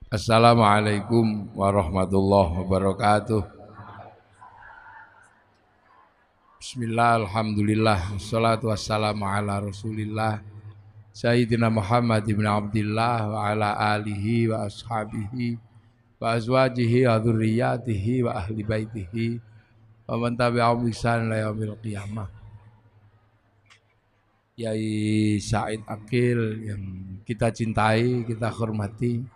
Assalamualaikum warahmatullahi wabarakatuh. Bismillah, alhamdulillah, wassalatu wassalamu ala rasulillah Sayyidina Muhammad ibn Abdillah wa ala alihi wa ashabihi wa azwajihi wa dhurriyatihi wa ahli baitihi wa man tabi'ahum bi ihsan ila yaumil qiyamah. Yai Said Akil yang kita cintai, kita hormati,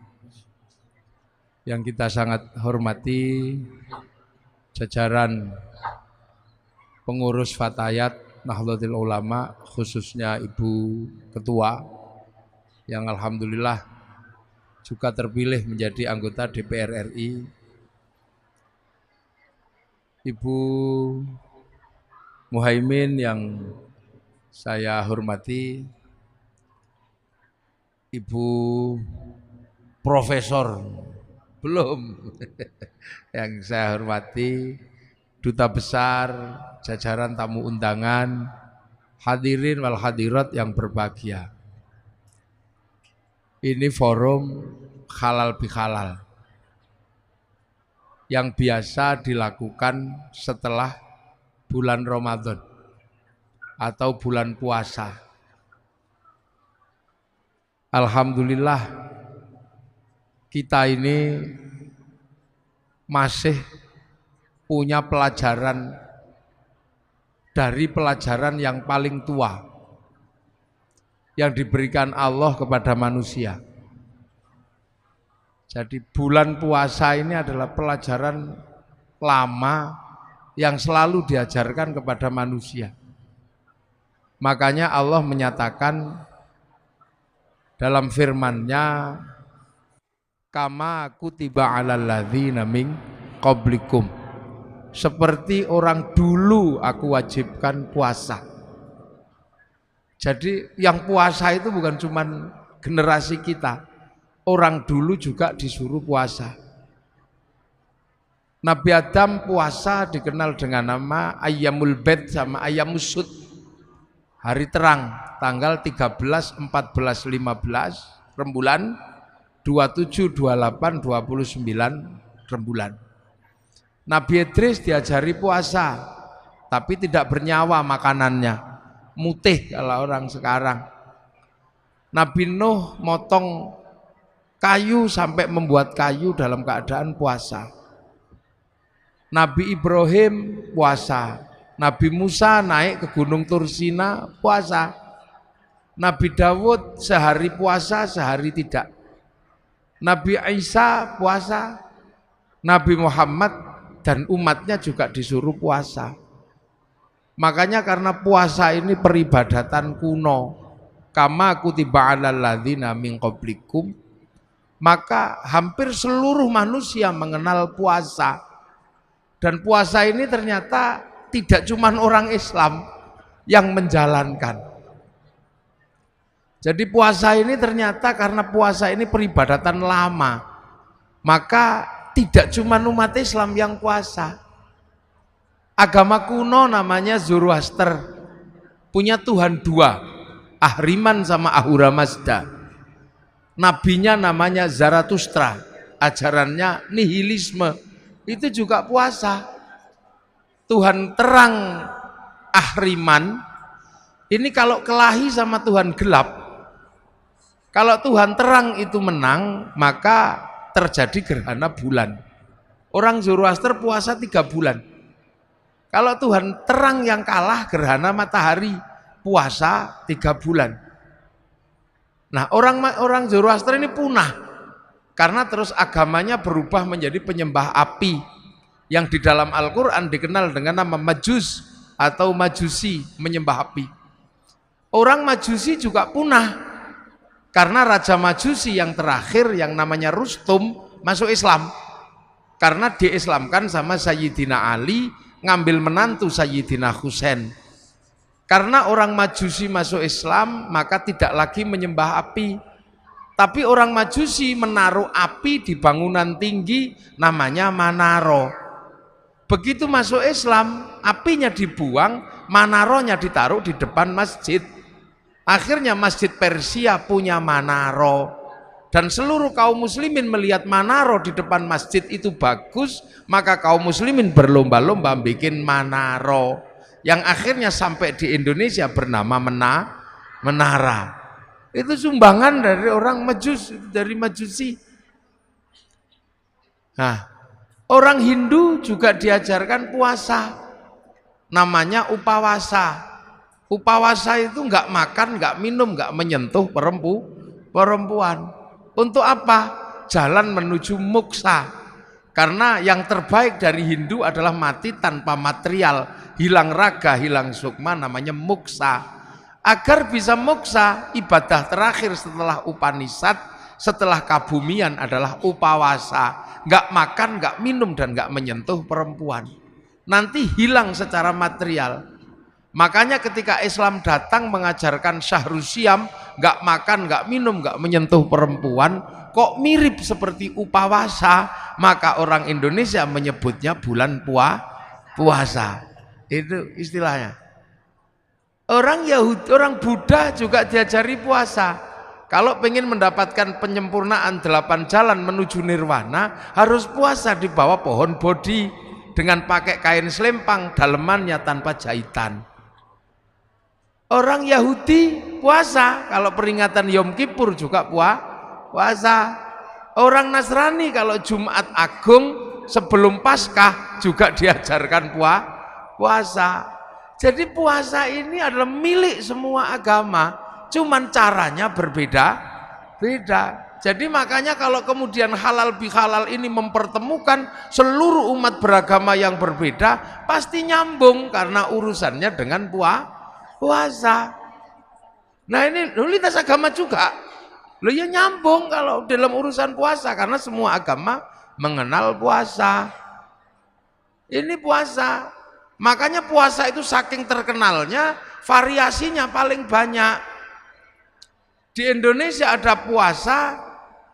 yang kita sangat hormati, jajaran pengurus Fatayat Nahdlatul Ulama, khususnya Ibu Ketua yang alhamdulillah juga terpilih menjadi anggota DPR RI, Ibu Muhaimin yang saya hormati, Ibu Profesor belum yang saya hormati, Duta Besar, jajaran tamu undangan, hadirin wal hadirat yang berbahagia. Ini forum halal bihalal yang biasa dilakukan setelah bulan Ramadan atau bulan puasa. Alhamdulillah kita ini masih punya pelajaran dari pelajaran yang paling tua yang diberikan Allah kepada manusia. Jadi bulan puasa ini adalah pelajaran lama yang selalu diajarkan kepada manusia. Makanya Allah menyatakan dalam firman-Nya, kama kutiba alal ladzina min qablikum, seperti orang dulu aku wajibkan puasa. Jadi yang puasa itu bukan cuma generasi kita, orang dulu juga disuruh puasa. Nabi Adam puasa dikenal dengan nama Ayyamul Bid sama Ayyamus Sud, hari terang, tanggal 13, 14, 15 rembulan, 27, 28, 29 rembulan. Nabi Idris diajari puasa, tapi tidak bernyawa makanannya, mutih kalau orang sekarang. Nabi Nuh motong kayu sampai membuat kayu dalam keadaan puasa. Nabi Ibrahim puasa. Nabi Musa naik ke Gunung Tursina puasa. Nabi Dawud sehari puasa, sehari tidak. Nabi Isa puasa, Nabi Muhammad dan umatnya juga disuruh puasa. Makanya karena puasa ini peribadatan kuno, kama kutiba alal ladzina min qablikum, maka hampir seluruh manusia mengenal puasa. Dan puasa ini ternyata tidak cuma orang Islam yang menjalankan. Jadi puasa ini ternyata karena puasa ini peribadatan lama, maka tidak cuma umat Islam yang puasa. Agama kuno namanya Zoroaster, punya Tuhan dua, Ahriman sama Ahura Mazda. Nabinya namanya Zarathustra, ajarannya nihilisme, itu juga puasa. Tuhan terang Ahriman ini kalau kelahi sama Tuhan gelap, kalau Tuhan terang itu menang, maka terjadi gerhana bulan. Orang Zoroaster puasa 3 bulan. Kalau Tuhan terang yang kalah, gerhana matahari, puasa 3 bulan. Nah, orang Zoroaster ini punah karena terus agamanya berubah menjadi penyembah api yang di dalam Al-Quran dikenal dengan nama Majus atau Majusi, menyembah api. Orang Majusi juga punah karena Raja Majusi yang terakhir yang namanya Rustum masuk Islam, karena diislamkan sama Sayyidina Ali, ngambil menantu Sayyidina Husain. Karena orang Majusi masuk Islam, maka tidak lagi menyembah api, tapi orang Majusi menaruh api di bangunan tinggi namanya Manaro. Begitu masuk Islam, apinya dibuang, Manaronya ditaruh di depan masjid. Akhirnya masjid Persia punya Manaro. dan seluruh kaum muslimin melihat manaro di depan masjid itu bagus, maka kaum muslimin berlomba-lomba bikin manaro yang akhirnya sampai di Indonesia bernama menara. Itu sumbangan dari orang dari Majusi. Nah, orang Hindu juga diajarkan puasa, namanya upawasa. Upawasa itu nggak makan, nggak minum, nggak menyentuh perempuan. Untuk apa? Jalan menuju moksa. Karena yang terbaik dari Hindu adalah mati tanpa material, hilang raga, hilang sukma, namanya moksa. Agar bisa moksa, ibadah terakhir setelah Upanishad, setelah kabumian adalah upawasa. Nggak makan, nggak minum, dan nggak menyentuh perempuan. Nanti hilang secara material. Makanya ketika Islam datang mengajarkan syahrus syam, nggak makan, nggak minum, nggak menyentuh perempuan, kok mirip seperti upawasa, maka orang Indonesia menyebutnya bulan puasa. Itu istilahnya. Orang Yahudi, orang Buddha juga diajari puasa. Kalau pengen mendapatkan penyempurnaan 8 jalan menuju nirwana, harus puasa di bawah pohon bodhi dengan pakai kain selempang, dalemannya tanpa jahitan. Orang Yahudi puasa, kalau peringatan Yom Kippur juga puasa. Orang Nasrani kalau Jumat Agung sebelum Paskah juga diajarkan puasa. Jadi puasa ini adalah milik semua agama, cuman caranya berbeda. Jadi makanya kalau kemudian halal bihalal ini mempertemukan seluruh umat beragama yang berbeda, pasti nyambung karena urusannya dengan puasa. Nah ini lintas agama juga. Loh ya nyambung kalau dalam urusan puasa karena semua agama mengenal puasa. Ini puasa. Makanya puasa itu saking terkenalnya, variasinya paling banyak. Di Indonesia ada puasa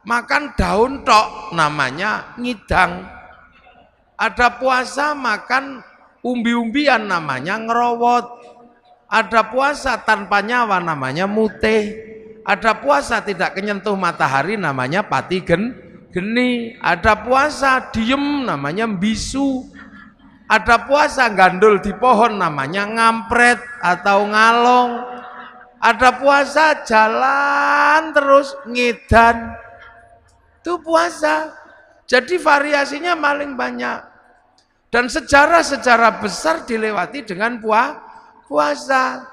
makan daun tok, namanya ngidang. Ada puasa makan umbi-umbian, namanya ngerowot. Ada puasa tanpa nyawa, namanya mutih. Ada puasa tidak kenyentuh matahari, namanya pati geni. Ada puasa diem, namanya bisu. Ada puasa gandul di pohon, namanya ngampret atau ngalong. Ada puasa jalan terus ngedan, itu puasa. Jadi variasinya paling banyak. Dan sejarah-sejarah besar dilewati dengan puasa.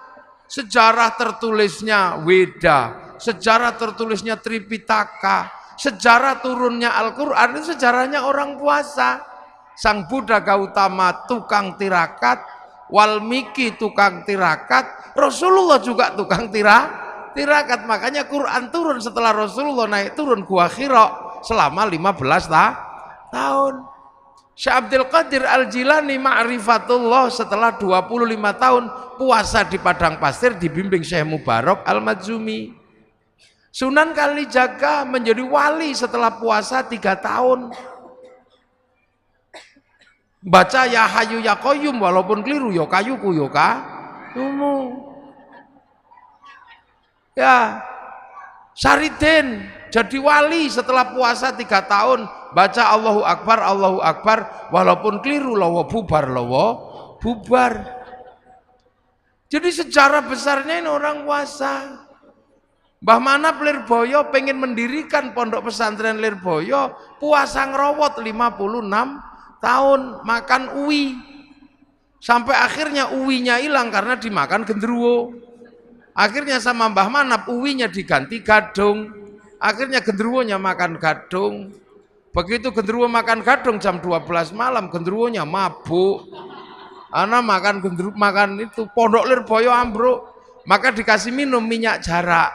Sejarah tertulisnya Weda, sejarah tertulisnya Tripitaka, sejarah turunnya Al-Quran itu sejarahnya orang puasa. Sang Buddha Gautama tukang tirakat, Walmiki tukang tirakat, Rasulullah juga tukang tirakat. Makanya Quran turun setelah Rasulullah naik turun Gua Hira selama 15 tahun. Syekh Abdul Qadir Al-Jilani ma'rifatullah setelah 25 tahun puasa di padang pasir dibimbing Syekh Mubarak Al-Madzumi. Sunan Kalijaga menjadi wali setelah puasa 3 tahun. Baca ya hayu ya qayyum walaupun keliru ya kayuku ya kayumu. Ya, Saridin jadi wali setelah puasa 3 tahun. Baca Allahu Akbar walaupun keliru lawa bubar. Jadi sejarah besarnya ini orang puasa. Mbah Manap Lirboyo pengen mendirikan pondok pesantren Lirboyo, puasa ngerowot 56 tahun, makan uwi. Sampai akhirnya uwinya hilang karena dimakan genderuwo. Akhirnya sama Mbah Manap uwinya diganti gadung. Akhirnya genderuwonya makan gadung. Begitu genderuwo makan gadung jam 12 malam, genderuwonya mabuk. Ana makan itu pondok Lirboyo ambruk, maka dikasih minum minyak jarak.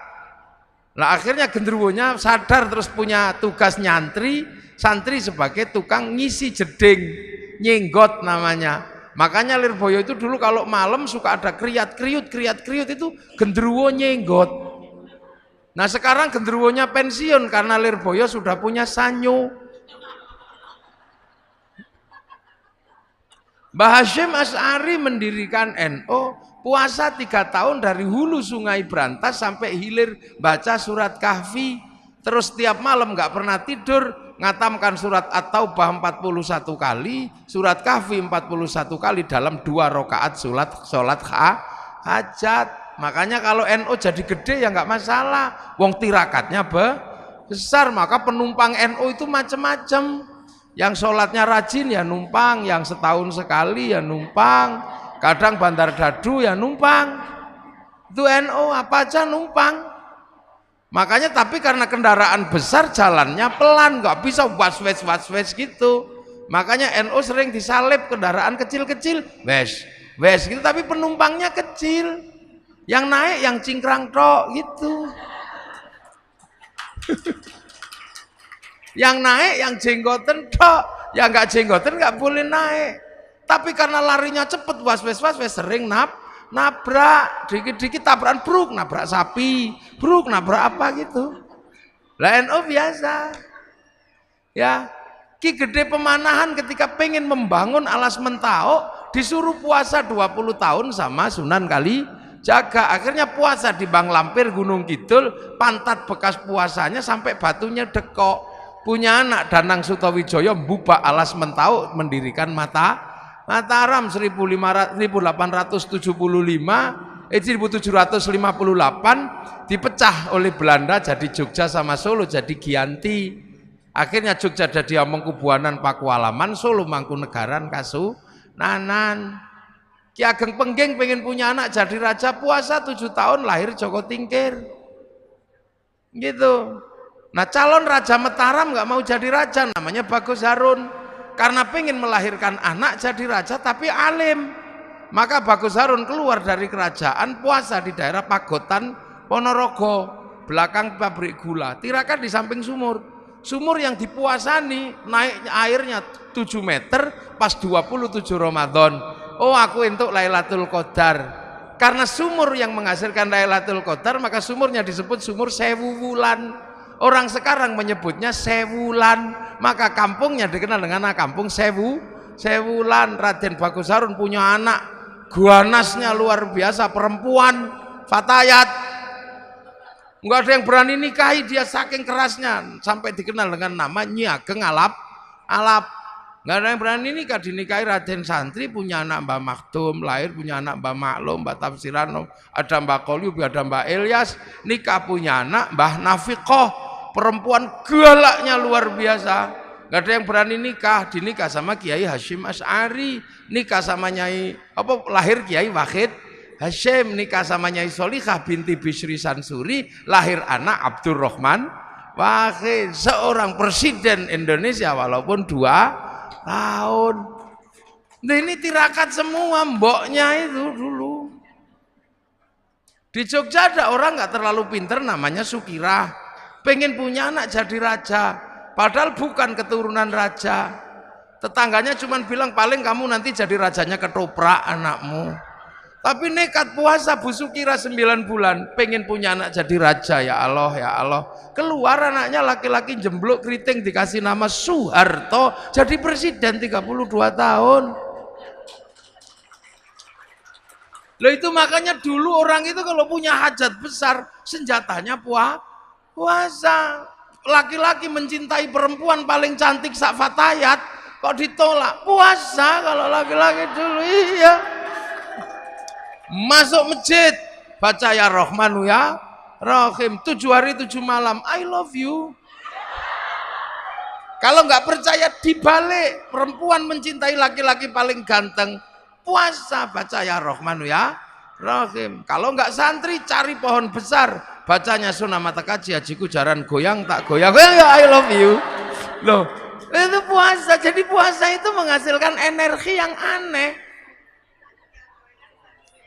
Lah akhirnya genderuwonya sadar terus punya tugas santri sebagai tukang ngisi jeding, nyenggot namanya. Makanya Lirboyo itu dulu kalau malam suka ada kriat-kriut itu genderuwo nyenggot. Nah sekarang genderuwonya pensiun karena Lirboyo sudah punya sanyo. Mbah Hasyim Asy'ari mendirikan NU, puasa 3 tahun dari hulu sungai Brantas sampai hilir baca surat Kahfi, terus tiap malam nggak pernah tidur ngatamkan surat At-Taubah 41 kali, surat Kahfi 41 kali dalam 2 rakaat sholat hajat. Makanya kalau NU jadi gede ya nggak masalah, wong tirakatnya besar. Maka penumpang NU itu macam-macam, yang sholatnya rajin ya numpang, yang setahun sekali ya numpang, kadang bandar dadu ya numpang. Itu NU apa aja numpang. Makanya tapi karena kendaraan besar jalannya pelan, nggak bisa was-wes gitu. Makanya NU sering disalib kendaraan kecil-kecil, wes gitu, tapi penumpangnya kecil. Yang naik yang cingkrang tok gitu. Yang naik yang jenggoten tok, yang nggak jenggoten nggak boleh naik. Tapi karena larinya cepet was-wes sering nabrak, dikit-dikit tabrakan bruk, nabrak sapi, bruk, nabrak apa gitu. Lah NU biasa. Ya, Ki Gede Pemanahan ketika pengen membangun alas Mentao disuruh puasa 20 tahun sama Sunan Kalijaga. Akhirnya puasa di Bang Lampir Gunung Kidul, pantat bekas puasanya sampai batunya dekok. Punya anak Danang Sutawijaya mbubak alas Mentao, mendirikan Mataram 1758 dipecah oleh Belanda jadi Jogja sama Solo jadi Giyanti. Akhirnya Jogja jadi Amangkubuanan Pakualaman, Solo Mangkunegaran Kasunanan. Ki Ageng Pengging pengen punya anak jadi raja, puasa 7 tahun, lahir Joko Tingkir. Gitu. Nah calon Raja Mataram nggak mau jadi raja, namanya Bagus Harun. Karena pengen melahirkan anak jadi raja tapi alim, maka Bagus Harun keluar dari kerajaan, puasa di daerah Pagotan Ponorogo, belakang pabrik gula. Tirakat di samping sumur yang dipuasani, naik airnya 7 meter pas 27 Ramadan. Oh aku entuk Lailatul Qadar. Karena sumur yang menghasilkan Lailatul Qadar, maka sumurnya disebut sumur 1000 wulan. Orang sekarang menyebutnya Sewulan, maka kampungnya dikenal dengan kampung Sewulan. Raden Bagus Harun punya anak, ganasnya luar biasa, perempuan, fatayat. Enggak ada yang berani nikahi dia saking kerasnya, sampai dikenal dengan nama Nyi Ageng Alap. Enggak ada yang berani nikah, dinikahi Raden Santri, punya anak Mbah Maktum, lahir punya anak Mbah Maklum, Mbah Tafsiran, ada Mbah Kolyub, ada Mbah Ilyas, nikah punya anak Mbah Nafiqoh. Perempuan galaknya luar biasa, nggak ada yang berani nikah. Dinikah sama Kiai Hashim Asy'ari, nikah sama Nyai lahir Kiai Wahid Hashim, nikah sama Nyai Solikah binti Bisri Sansuri, lahir anak Abdurrahman Wahid, seorang presiden Indonesia walaupun 2 tahun. Nah, ini tirakat semua mboknya itu dulu. Di Jogja ada orang nggak terlalu pinter namanya Sukirah, pengen punya anak jadi raja, padahal bukan keturunan raja. Tetangganya cuma bilang paling kamu nanti jadi rajanya ketoprak anakmu. Tapi nekat puasa Bu Sukira 9 bulan, pengen punya anak jadi raja. Ya Allah, ya Allah. Keluar anaknya laki-laki jemblok keriting, dikasih nama Soeharto, jadi presiden 32 tahun. Loh itu makanya dulu orang itu kalau punya hajat besar, senjatanya puasa. Laki-laki mencintai perempuan paling cantik sak fatayat, kok ditolak? Puasa kalau laki-laki dulu. Iya. Masuk masjid, baca ya Rahmanu ya Rahim, 7 hari 7 malam, I love you. Kalau nggak percaya dibalik, perempuan mencintai laki-laki paling ganteng, puasa, baca ya Rahmanu ya Rahim. Kalau nggak santri, cari pohon besar, bacanya Sunan Mata Kaji, hajiku jaran goyang tak goyang, ya I love you. Loh, itu puasa. Jadi puasa itu menghasilkan energi yang aneh.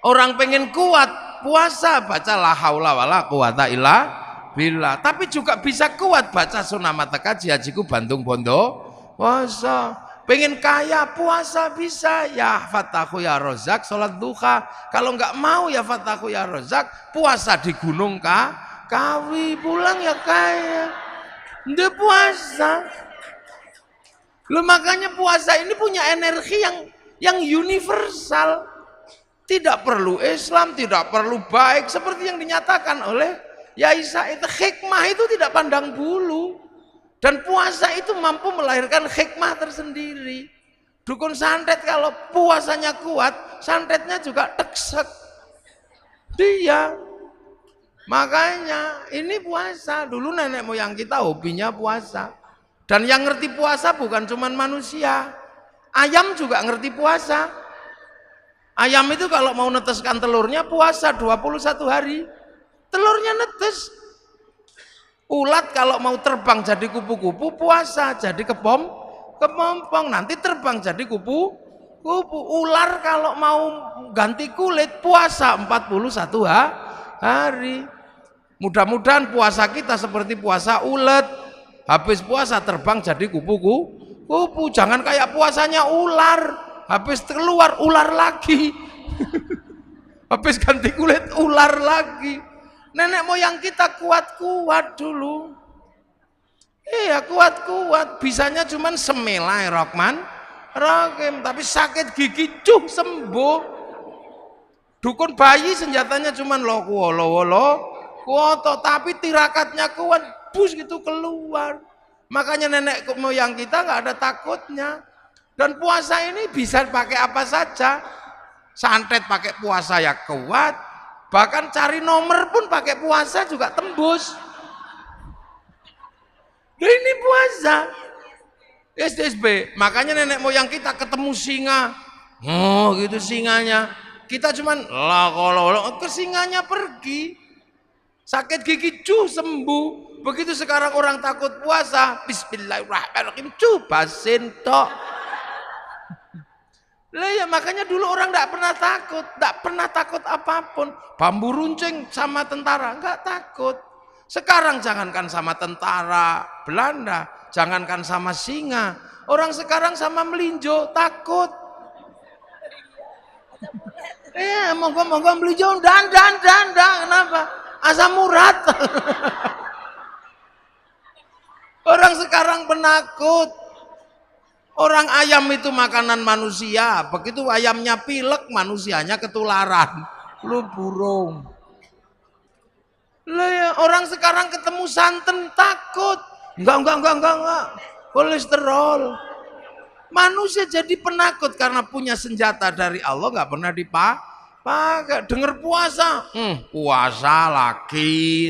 Orang pengen kuat, puasa, baca la haula wala quwata illa billah. Tapi juga bisa kuat, baca Sunan Mata Kaji, hajiku Bandung Bondo, puasa. Pengen kaya, puasa bisa, ya Fatahu ya Rozak, sholat duha. Kalau nggak mau ya Fatahu ya Rozak, puasa di Gunung Kawi, pulang ya kaya. Dia puasa. Loh, makanya puasa ini punya energi yang universal. Tidak perlu Islam, tidak perlu baik, seperti yang dinyatakan oleh Ya Isa, itu hikmah itu tidak pandang bulu. Dan puasa itu mampu melahirkan hikmah tersendiri. Dukun santet kalau puasanya kuat, santetnya juga teksek. Dia. Makanya ini puasa. Dulu nenek moyang kita hobinya puasa. Dan yang ngerti puasa bukan cuma manusia. Ayam juga ngerti puasa. Ayam itu kalau mau neteskan telurnya puasa 21 hari. Telurnya netes. Ulat kalau mau terbang jadi kupu-kupu puasa, jadi kepompong, nanti terbang jadi kupu-kupu. Ular kalau mau ganti kulit puasa 41 hari. Mudah-mudahan puasa kita seperti puasa ulet. Habis puasa terbang jadi kupu-kupu. Jangan kayak puasanya ular. Habis keluar ular lagi. Habis ganti kulit ular lagi. Nenek moyang kita kuat-kuat dulu. Iya kuat-kuat. Bisanya cuman semelai Rahman Rahim. Tapi sakit gigi sembuh. Dukun bayi senjatanya cuman kuoto. Tapi tirakatnya kuat. Bus gitu keluar. Makanya nenek moyang kita nggak ada takutnya. Dan puasa ini bisa pakai apa saja. Santet pakai puasa ya kuat. Bahkan cari nomor pun pakai puasa juga tembus. Nah, ini puasa. SDSB. Makanya nenek moyang kita ketemu singa. Oh gitu singanya. Kita cuman kalau ke singanya pergi. Sakit gigi sembuh. Begitu sekarang orang takut puasa. Bismillahirrahmanirrahim. Basin tok. Lah ya makanya dulu orang tidak pernah takut apapun. Bambu runcing sama tentara enggak takut. Sekarang jangankan sama tentara Belanda, jangankan sama singa, orang sekarang sama melinjo takut. Monggo melinjo dan kenapa? Asam urat. Orang sekarang penakut. Orang ayam itu makanan manusia, begitu ayamnya pilek, manusianya ketularan. Lu burung. Ya, orang sekarang ketemu santan takut. Enggak. Kolesterol. Manusia jadi penakut karena punya senjata dari Allah nggak pernah dipakai. Dengar puasa, puasa lagi.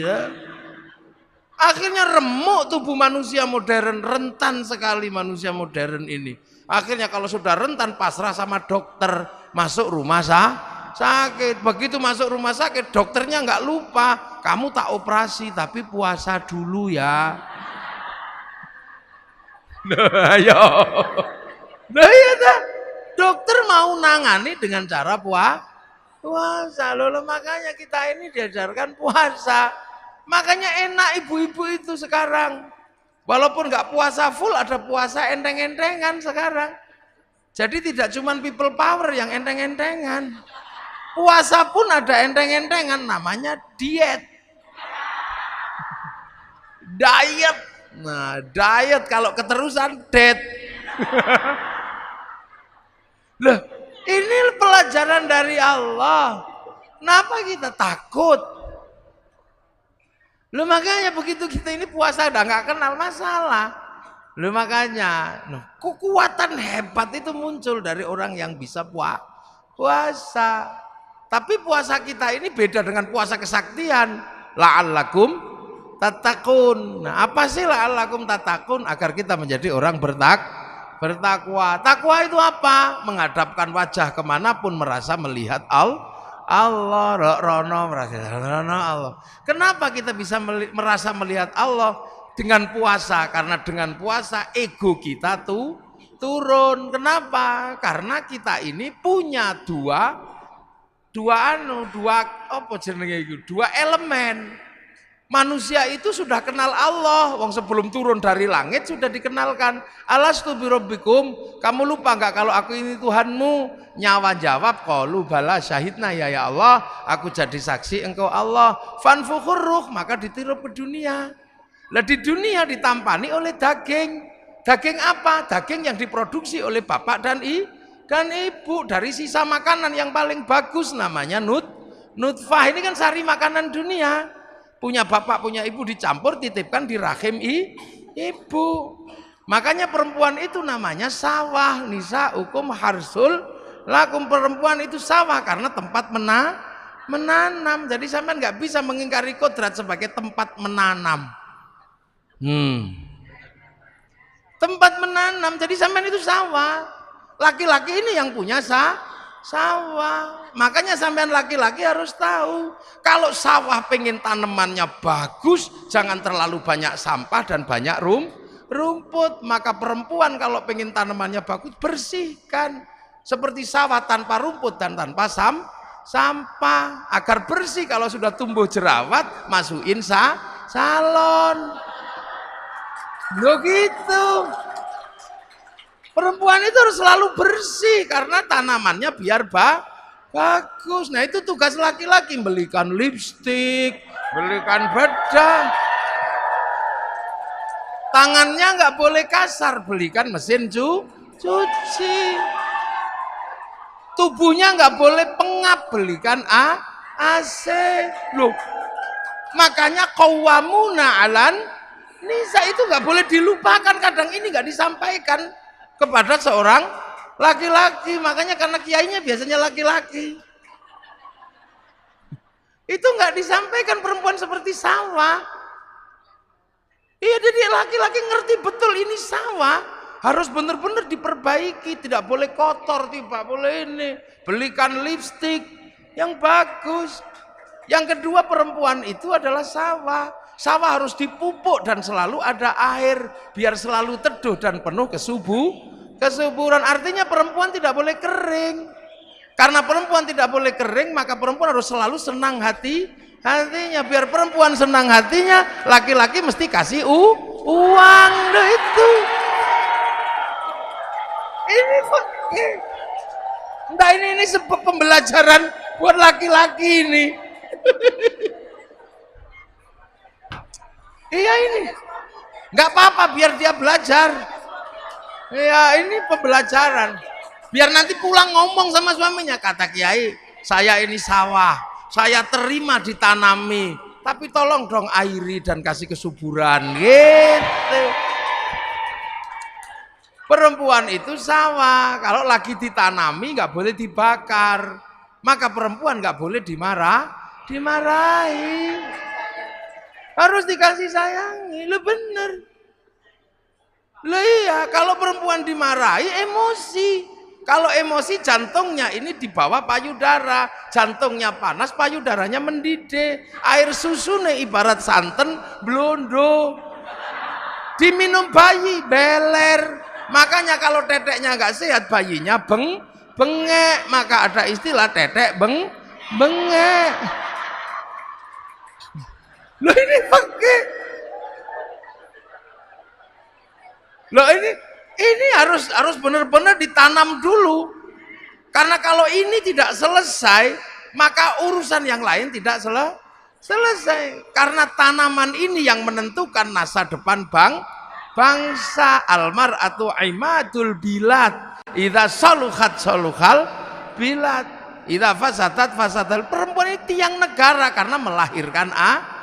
Akhirnya remuk tubuh manusia modern, rentan sekali manusia modern ini. Akhirnya kalau sudah rentan pasrah sama dokter, masuk rumah sakit. Begitu masuk rumah sakit, dokternya nggak lupa, kamu tak operasi tapi puasa dulu ya. Nah ya dah, dokter mau nangani dengan cara puasa. Loh, makanya kita ini diajarkan puasa. Makanya enak ibu-ibu itu sekarang. Walaupun nggak puasa full, ada puasa enteng-entengan sekarang. Jadi tidak cuma people power yang enteng-entengan. Puasa pun ada enteng-entengan, namanya diet. Diet. Nah, diet kalau keterusan dead. Loh, ini pelajaran dari Allah. Kenapa kita takut? Lu makanya begitu kita ini puasa udah nggak kenal masalah. Lu makanya kekuatan hebat itu muncul dari orang yang bisa puasa. Tapi puasa kita ini beda dengan puasa kesaktian. La'allakum tattaqun. Nah, apa sih la'allakum tattaqun? Agar kita menjadi orang bertakwa. Takwa itu apa? Menghadapkan wajah kemanapun merasa melihat Allah. Kenapa kita bisa merasa melihat Allah? Dengan puasa. Karena dengan puasa ego kita tuh turun. Kenapa? Karena kita ini punya dua elemen. Manusia itu sudah kenal Allah. Wong sebelum turun dari langit sudah dikenalkan. Alastu birabbikum, kamu lupa enggak kalau aku ini Tuhanmu? Nyawa jawab, qalu bala syahidna ya Allah, aku jadi saksi engkau Allah. Fanfukhur ruh, maka ditirup ke dunia. Lah di dunia ditampani oleh daging. Daging apa? Daging yang diproduksi oleh bapak dan ibu dari sisa makanan yang paling bagus namanya nutfah. Ini kan sari makanan dunia. punya bapak, punya ibu dicampur, titipkan di rahim ibu. Makanya perempuan itu namanya sawah. Nisaukum harsul lakum, perempuan itu sawah karena tempat menanam. Jadi sampean nggak bisa mengingkari kodrat sebagai tempat menanam. Tempat menanam, jadi sampean itu sawah. Laki-laki ini yang punya sawah. Makanya sampean laki-laki harus tahu, kalau sawah pengen tanamannya bagus, jangan terlalu banyak sampah dan banyak rumput. Maka perempuan kalau pengen tanamannya bagus, bersihkan. Seperti sawah tanpa rumput dan tanpa sampah. Agar bersih, kalau sudah tumbuh jerawat, masukin salon. Begitu. Perempuan itu harus selalu bersih karena tanamannya biar bagus. Nah itu tugas laki-laki, belikan lipstik, belikan bedak. Tangannya nggak boleh kasar, belikan mesin cuci. Tubuhnya nggak boleh pengap, belikan AC. Loh, makanya qawwamuna 'alan nisa itu nggak boleh dilupakan. Kadang ini nggak disampaikan kepada seorang laki-laki. Makanya karena kiainya biasanya laki-laki, itu nggak disampaikan perempuan seperti sawah. Iya, jadi laki-laki ngerti betul ini sawah, harus benar-benar diperbaiki, tidak boleh kotor, tidak boleh ini. Belikan lipstik yang bagus. Yang kedua, perempuan itu adalah sawah. Sawah harus dipupuk dan selalu ada air biar selalu teduh dan penuh kesuburan. Artinya perempuan tidak boleh kering. Karena perempuan tidak boleh kering, maka perempuan harus selalu senang hatinya. Biar perempuan senang hatinya, laki-laki mesti kasih uang. Nah itu. Ini sebab pembelajaran buat laki-laki ini. Iya ini, nggak apa-apa biar dia belajar. Iya ini pembelajaran. Biar nanti pulang ngomong sama suaminya, kata kiai, saya ini sawah, saya terima ditanami, tapi tolong dong airi dan kasih kesuburan. Gitu. Perempuan itu sawah, kalau lagi ditanami nggak boleh dibakar, maka perempuan nggak boleh dimarahi. Harus dikasih sayangi, lo bener. Lo iya, kalau perempuan dimarahi emosi. Kalau emosi jantungnya ini di bawah payudara, jantungnya panas, payudaranya mendidih. Air susu nih ibarat santan blondo. Diminum bayi beler. Makanya kalau teteknya nggak sehat, bayinya bengek. Maka ada istilah tetek bengek. Loh ini pakai. Loh ini harus benar-benar ditanam dulu. Karena kalau ini tidak selesai, maka urusan yang lain tidak selesai. Karena tanaman ini yang menentukan masa depan bangsa. Almar'atu imadul bilad. Idza saluhat saluhal bilad. Idza fasadat fasadal. Perempuan ini tiang negara karena melahirkan anak.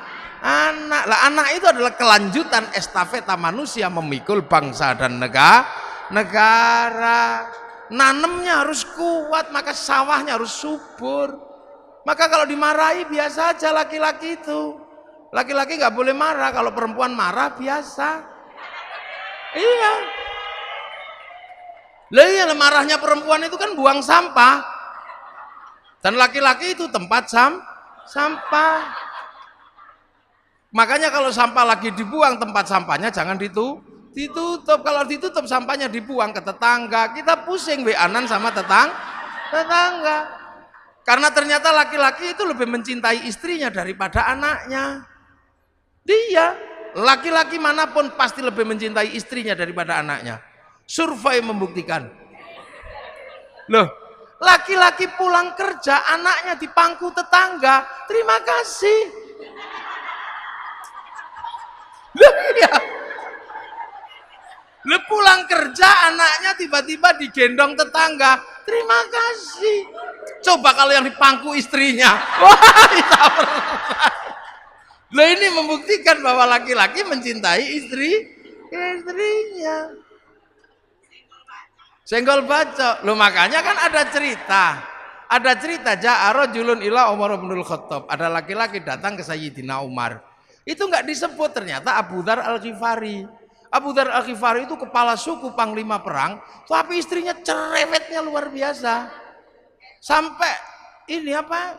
Lah anak itu adalah kelanjutan estafeta manusia memikul bangsa dan negara. Nanemnya harus kuat, maka sawahnya harus subur. Maka kalau dimarahi biasa aja laki-laki itu. Laki-laki nggak boleh marah, kalau perempuan marah biasa. Iya. Lah iya, marahnya perempuan itu kan buang sampah. Dan laki-laki itu tempat sampah. Makanya kalau sampah lagi dibuang, tempat sampahnya jangan ditutup. Kalau ditutup sampahnya dibuang ke tetangga. Kita pusing WA-an sama tetangga. Karena ternyata laki-laki itu lebih mencintai istrinya daripada anaknya. Dia, laki-laki manapun pasti lebih mencintai istrinya daripada anaknya. Survei membuktikan. Loh, laki-laki pulang kerja, anaknya di pangku tetangga. Terima kasih. Iya. Lu pulang kerja, anaknya tiba-tiba digendong tetangga. Terima kasih. Coba kalau yang di pangku istrinya. Wah, Loh ini membuktikan bahwa laki-laki mencintai istrinya. Senggol bacok. Loh makanya kan ada cerita. Ada cerita ja'a rajulun ila Umar bin Khattab. Ada laki-laki datang ke Sayyidina Umar. Itu enggak disebut ternyata Abu Dzar Al-Ghifari. Abu Dzar Al-Ghifari itu kepala suku panglima perang, tapi istrinya cerewetnya luar biasa. Sampai ini apa?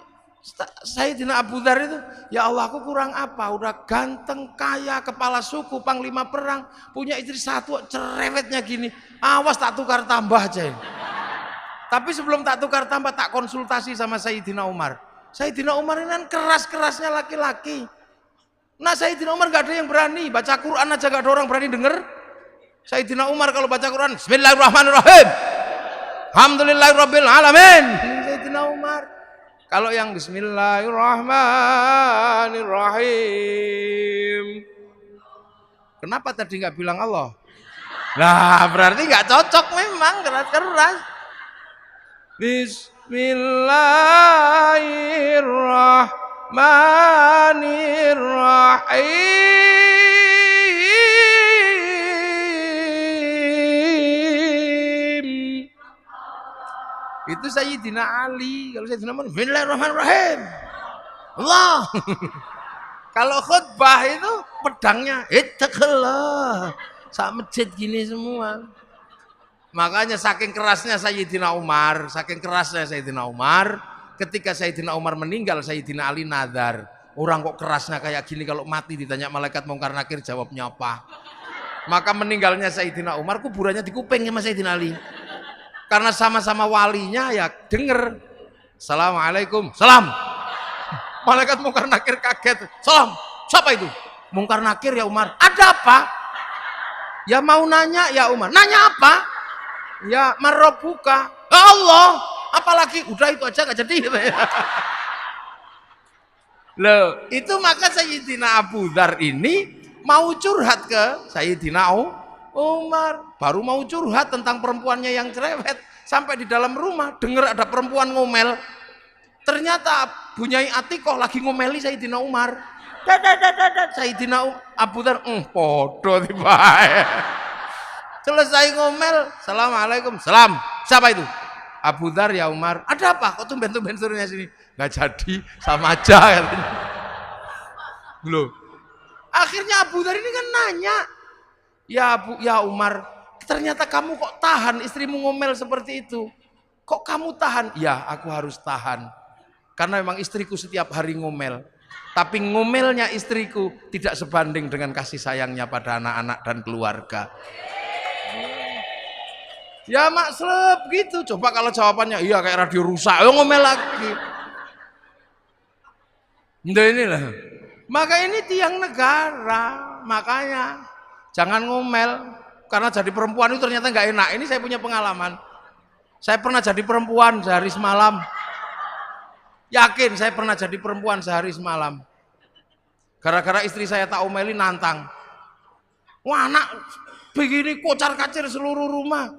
Sayyidina Abu Dzar itu, ya Allah aku kurang apa? Udah ganteng, kaya, kepala suku, panglima perang, punya istri satu, cerewetnya gini. Awas tak tukar tambah aja. Tapi sebelum tak tukar tambah, tak konsultasi sama Sayyidina Umar. Sayyidina Umar ini kan keras-kerasnya laki-laki. Nah Sayyidina Umar gak ada yang berani, baca Quran aja gak ada orang berani denger. Sayyidina Umar kalau baca Quran, Bismillahirrahmanirrahim, Alhamdulillahirabbil alamin. Sayyidina Umar. Kalau yang Bismillahirrahmanirrahim, kenapa tadi nggak bilang Allah? Nah berarti nggak cocok memang, keras-keras. Bismillahirrahmanirrahim. Itu Sayyidina Ali. Kalau Sayyidina Ali, Bismillahirrahmanirrahim, Allah. Kalau khutbah itu pedangnya ittaqillah. Sak masjid gini semua. Makanya saking kerasnya Sayyidina Umar, ketika Sayyidina Umar meninggal, Sayyidina Ali nazar. Orang kok kerasnya kayak gini, kalau mati ditanya malaikat Mungkar Nakir jawabnya apa? Maka meninggalnya Sayyidina Umar, kuburannya di kuping sama Sayyidina Ali. Karena sama-sama walinya ya denger. Assalamualaikum, salam. Malaikat Mungkar Nakir kaget. Salam, siapa itu? Mungkar Nakir ya Umar. Ada apa? Ya mau nanya ya Umar. Nanya apa? Ya marrobuka. Ya Allah. Apalagi udah itu aja gak jadi. Loh, itu maka Sayyidina Abu Dzar ini mau curhat ke Sayyidina Umar. Baru mau curhat tentang perempuannya yang cerewet. Sampai di dalam rumah dengar ada perempuan ngomel. Ternyata Bunyai Atikoh lagi ngomeli Sayyidina Umar. Sayyidina Abu Dzar podo tiba. Selesai ngomel, Assalamualaikum, salam. Siapa itu? Abu Dzar ya Umar. Ada apa? Kok tumben-tumben suruhnya sini? Gak jadi, sama aja katanya. Loh. Akhirnya Abu Dzar ini kan nanya, ya Umar, ternyata kamu kok tahan istrimu ngomel seperti itu? Kok kamu tahan? Ya, aku harus tahan. Karena memang istriku setiap hari ngomel. Tapi ngomelnya istriku tidak sebanding dengan kasih sayangnya pada anak-anak dan keluarga. Ya makslub gitu. Coba kalau jawabannya iya kayak radio rusak, ngomel lagi. Nah inilah. Maka ini tiang negara. Makanya jangan ngomel. Karena jadi perempuan itu ternyata nggak enak. Ini saya punya pengalaman. Saya pernah jadi perempuan sehari semalam. Yakin saya pernah jadi perempuan sehari semalam. Gara-gara istri saya tak omeli nantang. Wah anak begini kocar-kacir seluruh rumah.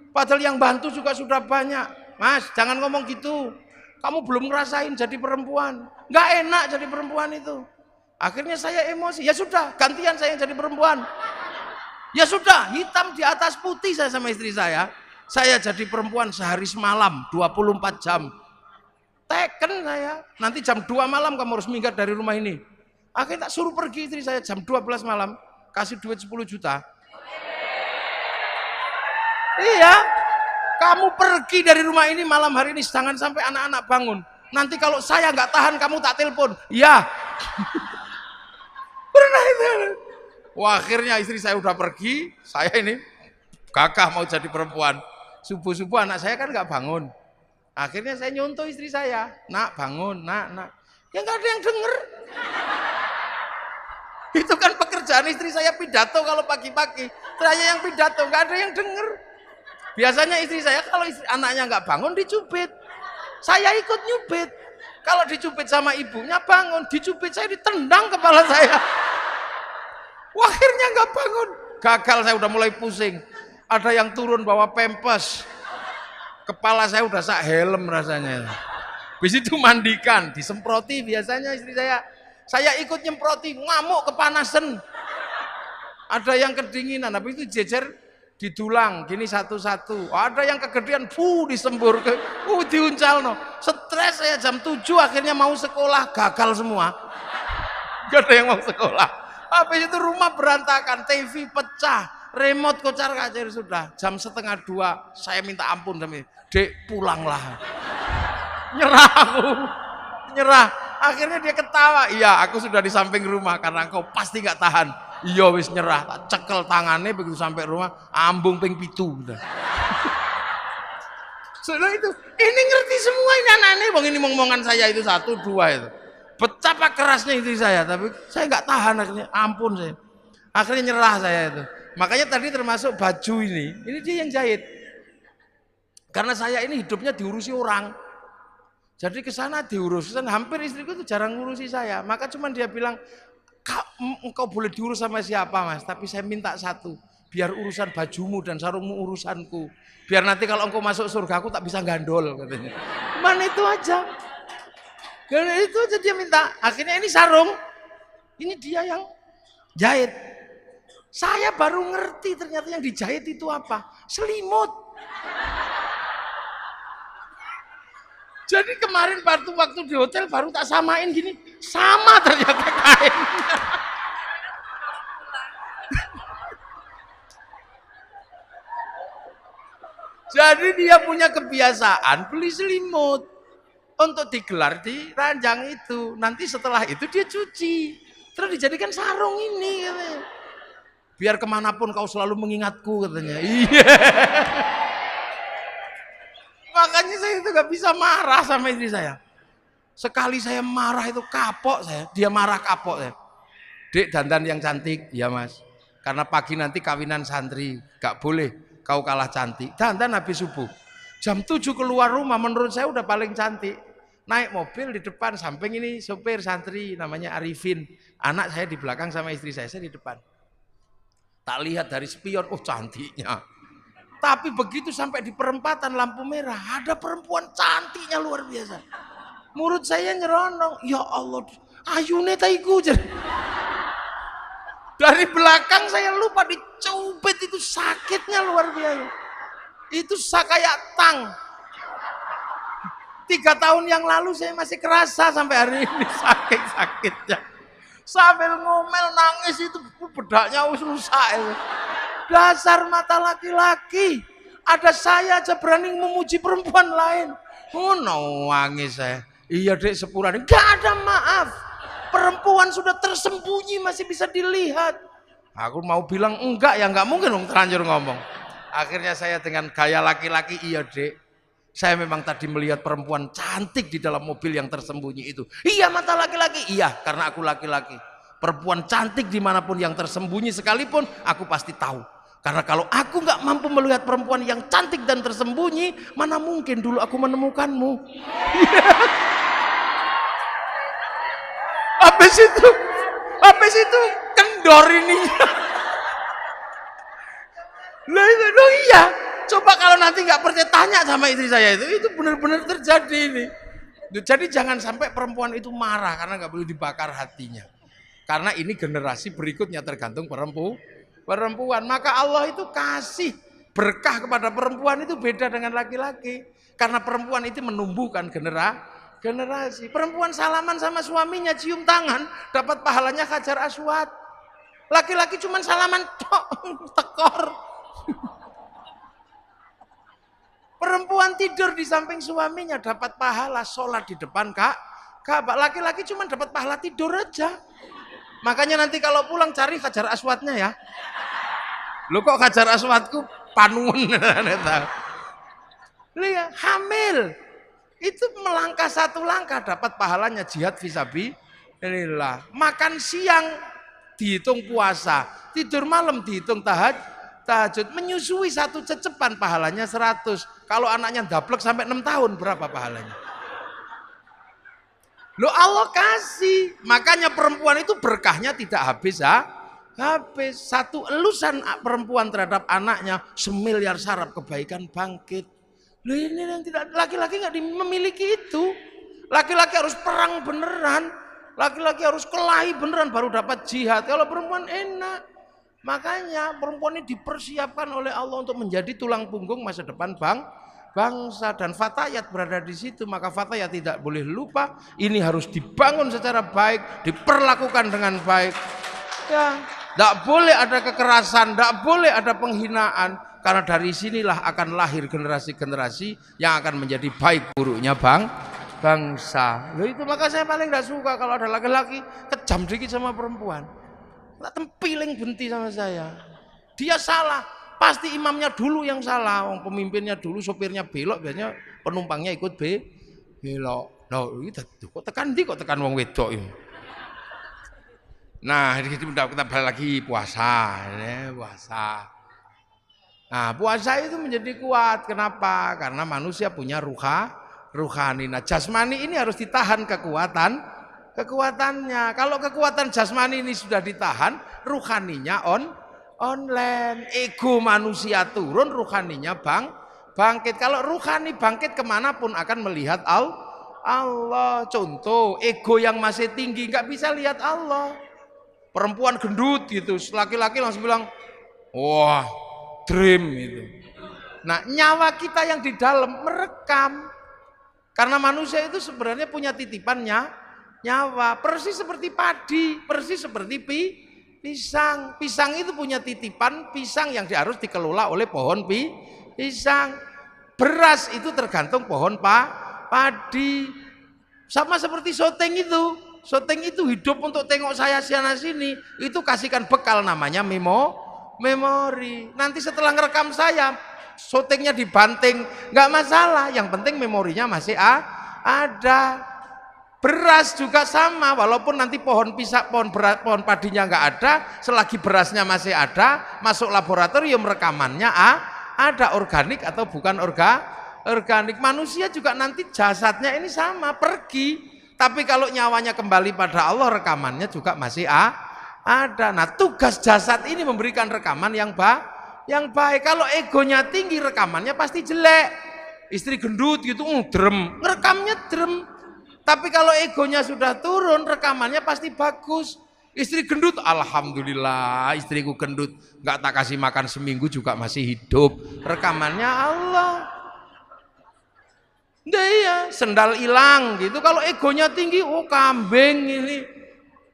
Padahal yang bantu juga sudah banyak. Mas jangan ngomong gitu. Kamu belum ngerasain jadi perempuan. Nggak enak jadi perempuan itu. Akhirnya saya emosi. Ya sudah gantian saya yang jadi perempuan. Ya sudah hitam di atas putih saya sama istri saya. Saya jadi perempuan sehari semalam 24 jam. Teken saya. Nanti jam 2 malam kamu harus minggat dari rumah ini. Akhirnya tak suruh pergi istri saya jam 12 malam. Kasih duit 10 juta. Iya. Kamu pergi dari rumah ini malam hari ini. Jangan sampai anak-anak bangun. Nanti kalau saya nggak tahan kamu tak telepon. Iya. Pernah itu. Wah akhirnya istri saya udah pergi. Saya ini gagah mau jadi perempuan. Subuh-subuh anak saya kan nggak bangun. Akhirnya saya nyontoh istri saya, nak bangun, nak. Ya nggak ada yang denger. Itu kan pekerjaan istri saya pidato kalau pagi-pagi. Saya yang pidato nggak ada yang denger. Biasanya istri saya kalau anaknya nggak bangun dicubit. Saya ikut nyubit. Kalau dicubit sama ibunya bangun, dicubit saya ditendang kepala saya. Wah, akhirnya nggak bangun. Gagal saya udah mulai pusing. Ada yang turun bawa pempes. Kepala saya udah sak helm rasanya. Habis itu mandikan, disemproti biasanya istri saya. Saya ikut nyemproti, ngamuk kepanasan. Ada yang kedinginan, habis itu jejer didulang, gini satu-satu. Ada yang kegedean, disembur ke, diuncal no. Stres saya jam 7 akhirnya mau sekolah, gagal semua. Gak ada yang mau sekolah. Habis itu rumah berantakan, TV pecah, remote kocar kacir sudah. Jam 1:30 saya minta ampun sama Dek, pulanglah. Nyerah aku, nyerah. Akhirnya dia ketawa, iya aku sudah di samping rumah karena engkau pasti gak tahan. Iya wis nyerah, tak cekel tangannya begitu sampai rumah, ambung ping 7. Sudah itu, ini ngerti semua ini anak-anak, bang ini ngomongan saya itu 1, 2 itu. Betapa kerasnya istri saya, tapi saya nggak tahan akhirnya, ampun saya. Akhirnya nyerah saya itu. Makanya tadi termasuk baju ini dia yang jahit. Karena saya ini hidupnya diurusi orang. Jadi ke sana diurus, hampir istriku itu jarang ngurusi saya. Maka cuman dia bilang, engkau boleh diurus sama siapa mas, tapi saya minta satu, biar urusan bajumu dan sarungmu urusanku. Biar nanti kalau engkau masuk surga aku tak bisa gandol katanya. Mana itu aja. Karena itu aja dia minta. Akhirnya ini sarung, ini dia yang jahit. Saya baru ngerti ternyata yang dijahit itu apa? Selimut. Jadi kemarin waktu di hotel baru tak samain gini, sama ternyata kainnya. Jadi dia punya kebiasaan beli selimut untuk digelar di ranjang itu. Nanti setelah itu dia cuci, terus dijadikan sarung ini katanya. Biar kemanapun kau selalu mengingatku katanya. Iya. Makanya saya itu gak bisa marah sama istri saya. Sekali saya marah itu kapok saya, dia marah kapok saya. Dek dandan yang cantik, ya mas. Karena pagi nanti kawinan santri, gak boleh kau kalah cantik. Dandan habis subuh. Jam 7 keluar rumah, menurut saya udah paling cantik. Naik mobil di depan, samping ini sopir santri namanya Arifin. Anak saya di belakang sama istri saya di depan. Tak lihat dari spion, cantiknya. Tapi begitu sampai di perempatan lampu merah, ada perempuan cantiknya luar biasa. Mulut saya nyeronong, ya Allah, ayune taiku. Dari belakang saya lupa dicubit, itu sakitnya luar biasa. Itu kayak tang. 3 tahun yang lalu saya masih kerasa sampai hari ini sakit-sakitnya. Sambil ngomel nangis itu bedaknya rusak itu. Dasar mata laki-laki. Ada saya aja berani memuji perempuan lain. Nangis saya. Iya dek sepurane. Gak ada maaf. Perempuan sudah tersembunyi masih bisa dilihat. Aku mau bilang enggak ya enggak mungkin dong terlanjur ngomong. Akhirnya saya dengan gaya laki-laki, iya dek. Saya memang tadi melihat perempuan cantik di dalam mobil yang tersembunyi itu. Iya mata laki-laki, iya karena aku laki-laki. Perempuan cantik dimanapun yang tersembunyi sekalipun aku pasti tahu. Karena kalau aku nggak mampu melihat perempuan yang cantik dan tersembunyi, mana mungkin dulu aku menemukanmu. Habis itu kendor ini. Loh iya. Coba kalau nanti nggak percaya tanya sama istri saya itu benar-benar terjadi ini. Jadi jangan sampai perempuan itu marah karena nggak boleh dibakar hatinya. Karena ini generasi berikutnya tergantung perempuan. Maka Allah itu kasih berkah kepada perempuan itu beda dengan laki-laki. Karena perempuan itu menumbuhkan generasi. Perempuan salaman sama suaminya cium tangan dapat pahalanya Hajar Aswad. Laki-laki cuma salaman tekor. Perempuan tidur di samping suaminya dapat pahala sholat di depan Ka'bah. Laki-laki cuma dapat pahala tidur aja. Makanya nanti kalau pulang cari Hajar Aswadnya ya. Lo kok Hajar Aswadku panun. Lihat hamil itu melangkah 1 langkah dapat pahalanya jihad fisabilillah. Makan siang dihitung puasa, tidur malam dihitung tahajud, menyusui 1 cecepan pahalanya 100. Kalau anaknya daplek sampai 6 tahun berapa pahalanya? Lo Allah kasih. Makanya perempuan itu berkahnya tidak habis habis. 1 elusan perempuan terhadap anaknya semiliar saraf kebaikan bangkit. Loh ini yang tidak, laki-laki nggak memiliki itu. Laki-laki harus perang beneran. Laki-laki harus kelahi beneran baru dapat jihad. Kalau perempuan enak. Makanya perempuan ini dipersiapkan oleh Allah untuk menjadi tulang punggung masa depan bangsa, dan fatayat berada di situ. Maka fatayat tidak boleh lupa, ini harus dibangun secara baik, diperlakukan dengan baik. Ya, tidak boleh ada kekerasan, tidak boleh ada penghinaan, karena dari sinilah akan lahir generasi-generasi yang akan menjadi baik buruknya bangsa. Loh, itu maka saya paling tidak suka kalau ada laki-laki kejam dikit sama perempuan. Tak tempiling benti sama saya. Dia salah, pasti imamnya dulu yang salah. Pemimpinnya dulu, sopirnya belok, biasanya penumpangnya ikut belok. Loh, kok tekan wong wedok ini. Nah, kita balik lagi puasa. Nah, puasa itu menjadi kuat. Kenapa? Karena manusia punya ruhani. Nah, jasmani ini harus ditahan kekuatannya. Kalau kekuatan jasmani ini sudah ditahan, ruhaninya online. Ego manusia turun, ruhaninya bangkit. Kalau ruhani bangkit kemanapun akan melihat Allah. Contoh, ego yang masih tinggi nggak bisa lihat Allah. Perempuan gendut gitu, laki-laki langsung bilang, wah, dream itu. Nah, nyawa kita yang di dalam merekam. Karena manusia itu sebenarnya punya titipannya nyawa, persis seperti padi, persis seperti pisang. Pisang itu punya titipan pisang yang harus dikelola oleh pohon pisang. Beras itu tergantung pohon padi. Sama seperti syuting itu. Syuting itu hidup untuk tengok saya sana sini. Itu kasihkan bekal namanya memori. Nanti setelah ngerekam saya, syutingnya dibanting, nggak masalah. Yang penting memorinya masih ada. Beras juga sama, walaupun nanti pohon padinya nggak ada, selagi berasnya masih ada, masuk laboratorium rekamannya ada organik atau bukan organik. Manusia juga nanti jasadnya ini sama, pergi. Tapi kalau nyawanya kembali pada Allah, rekamannya juga masih ada. Nah, tugas jasad ini memberikan rekaman yang baik. Kalau egonya tinggi, rekamannya pasti jelek. Istri gendut gitu, drem, ngerekamnya drem. Tapi kalau egonya sudah turun, rekamannya pasti bagus. Istri gendut, alhamdulillah, istriku gendut, nggak tak kasih makan seminggu juga masih hidup. Rekamannya Allah. Nah, iya, sendal hilang gitu. Kalau egonya tinggi, oh kambing ini.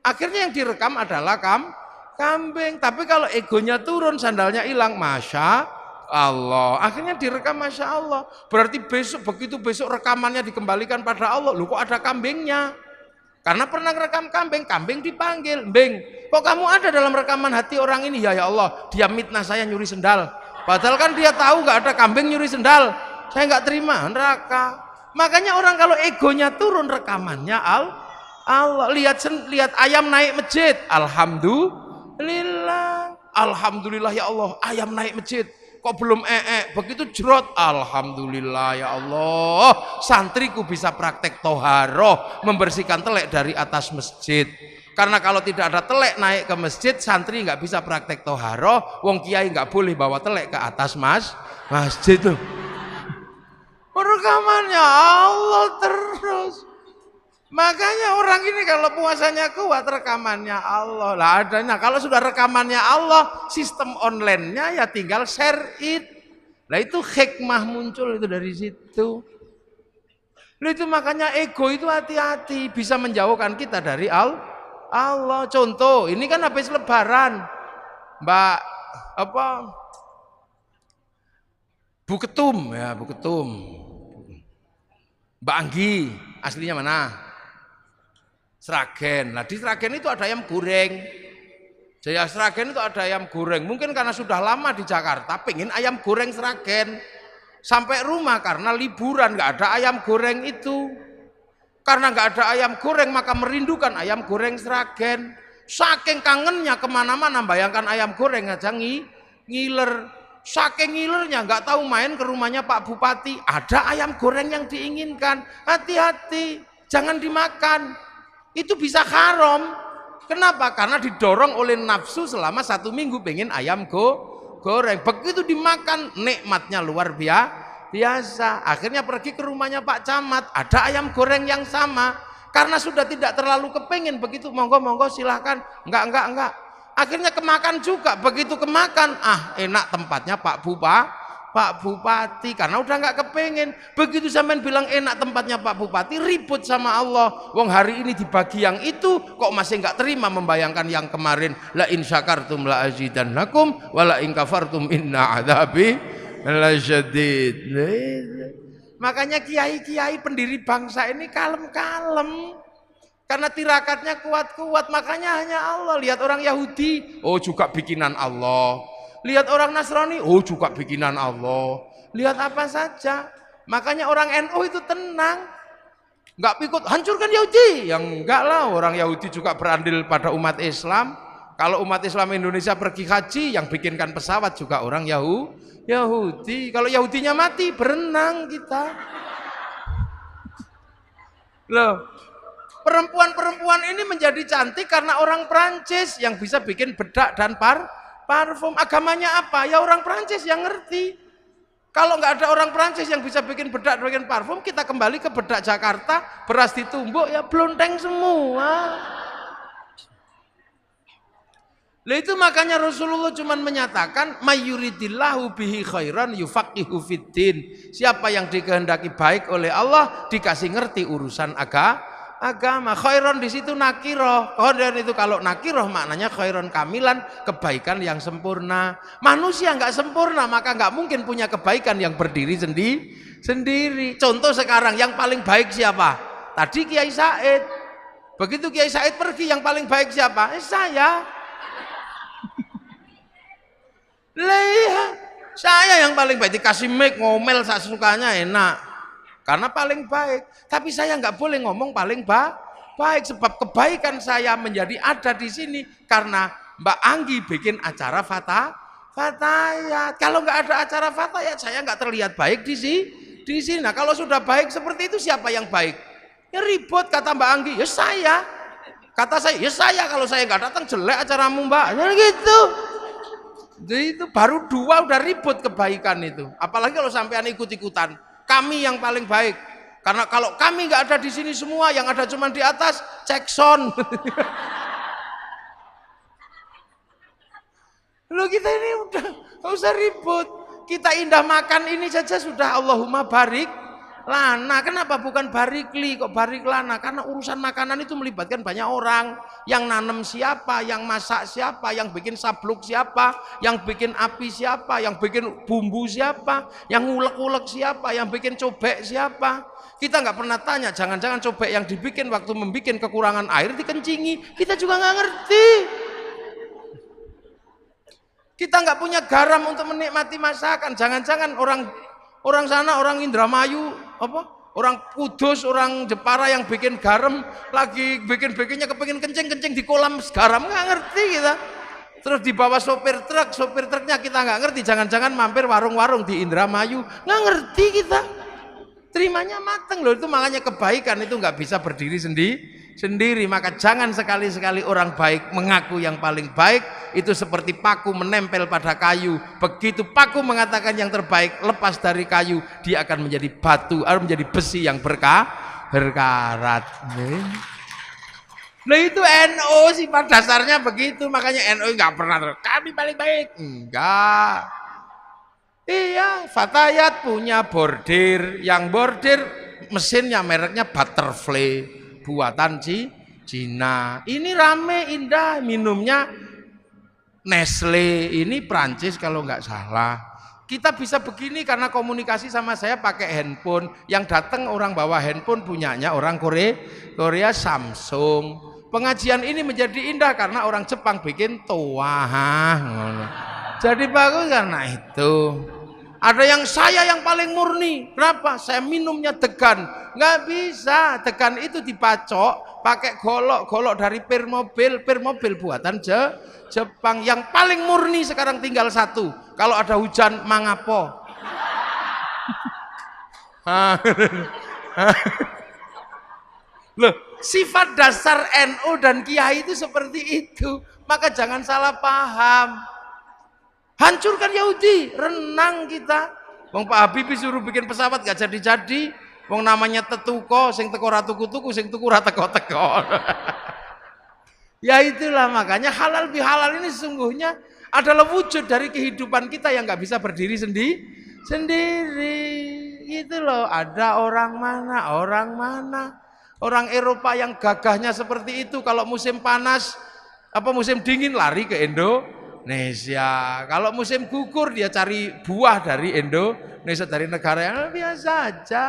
Akhirnya yang direkam adalah kambing. Tapi kalau egonya turun, sandalnya hilang, masya Allah, akhirnya direkam masya Allah. Berarti begitu besok rekamannya dikembalikan pada Allah. Loh, kok ada kambingnya? Karena pernah rekam kambing dipanggil, Beng, kok kamu ada dalam rekaman hati orang ini? Ya Allah, dia mitnah saya nyuri sendal. Padahal kan dia tahu nggak ada kambing nyuri sendal. Saya nggak terima, neraka. Makanya orang kalau egonya turun, rekamannya Allah. Lihat ayam naik masjid, alhamdulillah ya Allah, ayam naik masjid. Kok belum begitu jerot, alhamdulillah ya Allah, santriku bisa praktek toharoh, membersihkan telek dari atas masjid. Karena kalau tidak ada telek naik ke masjid, santri nggak bisa praktek toharoh. Wong kiai nggak boleh bawa telek ke atas masjid tuh. Rekamannya Allah terus. Makanya orang ini kalau puasanya kuat, rekamannya Allah lah adanya. Kalau sudah rekamannya Allah, sistem online-nya ya tinggal share it. Nah itu hikmah muncul itu dari situ. Nah, itu makanya ego itu hati-hati, bisa menjauhkan kita dari Allah. Contoh, ini kan habis lebaran, Bu Ketum, Mbak Anggi, aslinya mana? Sragen. Nah di Sragen itu ada ayam goreng. Jaya Sragen itu ada ayam goreng. Mungkin karena sudah lama di Jakarta, pengen ayam goreng Sragen. Sampai rumah karena liburan nggak ada ayam goreng itu. Karena nggak ada ayam goreng maka merindukan ayam goreng Sragen. Saking kangennya kemana-mana bayangkan ayam goreng aja ngiler. Saking ngilernya nggak tahu main ke rumahnya Pak Bupati. Ada ayam goreng yang diinginkan. Hati-hati, jangan dimakan. Itu bisa haram. Kenapa? Karena didorong oleh nafsu selama 1 minggu pengen ayam goreng. Begitu dimakan nikmatnya luar biasa. Akhirnya pergi ke rumahnya Pak Camat, ada ayam goreng yang sama. Karena sudah tidak terlalu kepengen, begitu monggo silahkan, enggak. Akhirnya kemakan juga, begitu kemakan, enak tempatnya Pak Bupati, karena udah nggak kepengen. Begitu sampean bilang enak tempatnya Pak Bupati, ribut sama Allah. Wong hari ini dibagi yang itu, kok masih nggak terima membayangkan yang kemarin. La in syakartum la azidannakum, wa la in kafartum inna adzabi lasyadid. Makanya kiai-kiai pendiri bangsa ini kalem-kalem. Karena tirakatnya kuat-kuat, makanya hanya Allah. Lihat orang Yahudi, oh juga bikinan Allah. Lihat orang Nasrani, oh juga bikinan Allah. Lihat apa saja. Makanya orang NU itu tenang. Enggak pikut, hancurkan Yahudi. Yang enggak lah, orang Yahudi juga berandil pada umat Islam. Kalau umat Islam Indonesia pergi haji, yang bikinkan pesawat juga orang Yahudi. Kalau Yahudinya mati, berenang kita. Loh. Perempuan-perempuan ini menjadi cantik karena orang Prancis yang bisa bikin bedak dan parfum. Agamanya apa? Ya orang Prancis yang ngerti. Kalau nggak ada orang Prancis yang bisa bikin bedak dan bikin parfum, kita kembali ke bedak Jakarta, beras ditumbuk ya blonteng semua. Lah itu makanya Rasulullah cuma menyatakan mayuridillahu bihi khairan yufaqihu fiddin. Siapa yang dikehendaki baik oleh Allah dikasih ngerti urusan agama. Khairon di situ nakiroh. Khairon itu kalau nakiroh maknanya khairon kamilan, kebaikan yang sempurna. Manusia nggak sempurna, maka nggak mungkin punya kebaikan yang berdiri sendiri. Contoh sekarang yang paling baik siapa? Tadi Kiai Said. Begitu Kiai Said pergi, yang paling baik siapa? Saya. Lihat, saya yang paling baik, dikasih mic ngomel sesukanya enak. Karena paling baik, tapi saya nggak boleh ngomong paling baik sebab kebaikan saya menjadi ada di sini karena Mbak Anggi bikin acara fatayat. Kalau nggak ada acara fatayat, saya nggak terlihat baik di sini. Nah, kalau sudah baik seperti itu, siapa yang baik? Ya ribut, kata Mbak Anggi, ya saya. Kata saya, ya saya. Kalau saya nggak datang jelek acaramu Mbak. Ya gitu. Jadi itu baru dua udah ribut kebaikan itu. Apalagi kalau sampean ikut-ikutan. Kami yang paling baik, karena kalau kami nggak ada di sini semua, yang ada cuma di atas, cek sound. Loh kita ini udah nggak usah ribut, kita indah makan ini saja sudah Allahumma barik lana. Kenapa bukan barikli, kok barik lana? Karena urusan makanan itu melibatkan banyak orang. Yang nanam siapa, yang masak siapa, yang bikin sabluk siapa, yang bikin api siapa, yang bikin bumbu siapa, yang ngulek-ngulek siapa, yang bikin cobek siapa. Kita nggak pernah tanya, jangan-jangan cobek yang dibikin waktu membikin kekurangan air dikencingi, kita juga nggak ngerti. Kita nggak punya garam untuk menikmati masakan. Jangan-jangan orang sana, orang Indramayu, orang Kudus, orang Jepara yang bikin garam lagi bikinnya kepengin kencing di kolam garam, nggak ngerti kita. Terus dibawa sopir truknya kita nggak ngerti. Jangan-jangan mampir warung-warung di Indramayu, nggak ngerti kita. Terimanya mateng loh. Itu makanya kebaikan itu nggak bisa berdiri sendiri. Maka jangan sekali-sekali orang baik mengaku yang paling baik. Itu seperti paku menempel pada kayu. Begitu paku mengatakan yang terbaik, lepas dari kayu, dia akan menjadi batu atau menjadi besi yang berkarat. Nah itu NU sifat dasarnya begitu. Makanya NU nggak pernah kami paling baik, enggak. Iya, Fatayat punya bordir, yang bordir mesinnya mereknya Butterfly, buatan Cina. Ini rame, indah, minumnya Nestle, ini Prancis kalau nggak salah. Kita bisa begini karena komunikasi sama saya pakai handphone. Yang datang orang bawa handphone punyanya orang Korea Samsung. Pengajian ini menjadi indah karena orang Jepang bikin toa. Jadi bagus karena itu. Ada yang saya yang paling murni. Kenapa? Saya minumnya degan. Nggak bisa. Degan itu dipacok pakai golok dari pir mobil buatan Jepang. Yang paling murni sekarang tinggal satu. Kalau ada hujan mangapo. Loh, sifat dasar NU dan Kiai itu seperti itu. Maka jangan salah paham. Hancurkan Yahudi, renang kita. Bang Pak Habibie suruh bikin pesawat gak jadi-jadi. Wong namanya tetuko, sing teko ra tuku-tuku, sing tuku ra teko-teko. Ya itulah makanya halal bihalal ini sesungguhnya adalah wujud dari kehidupan kita yang nggak bisa berdiri sendiri. Gitu loh. Ada orang mana, orang Eropa yang gagahnya seperti itu. Kalau musim panas, musim dingin lari ke Indonesia. Kalau musim gugur dia cari buah dari Indonesia, dari negara yang biasa aja.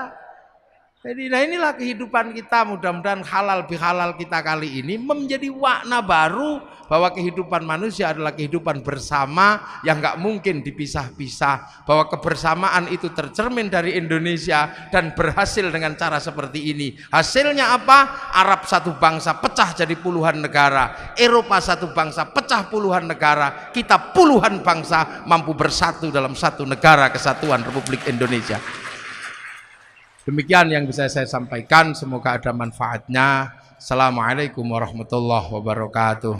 Jadi nah inilah kehidupan kita, mudah-mudahan halal bihalal kita kali ini menjadi warna baru bahwa kehidupan manusia adalah kehidupan bersama yang nggak mungkin dipisah-pisah, bahwa kebersamaan itu tercermin dari Indonesia dan berhasil dengan cara seperti ini. Hasilnya apa? Arab satu bangsa pecah jadi puluhan negara, Eropa satu bangsa pecah puluhan negara, kita puluhan bangsa mampu bersatu dalam satu negara kesatuan Republik Indonesia. Demikian yang bisa saya sampaikan, semoga ada manfaatnya. Assalamualaikum warahmatullahi wabarakatuh.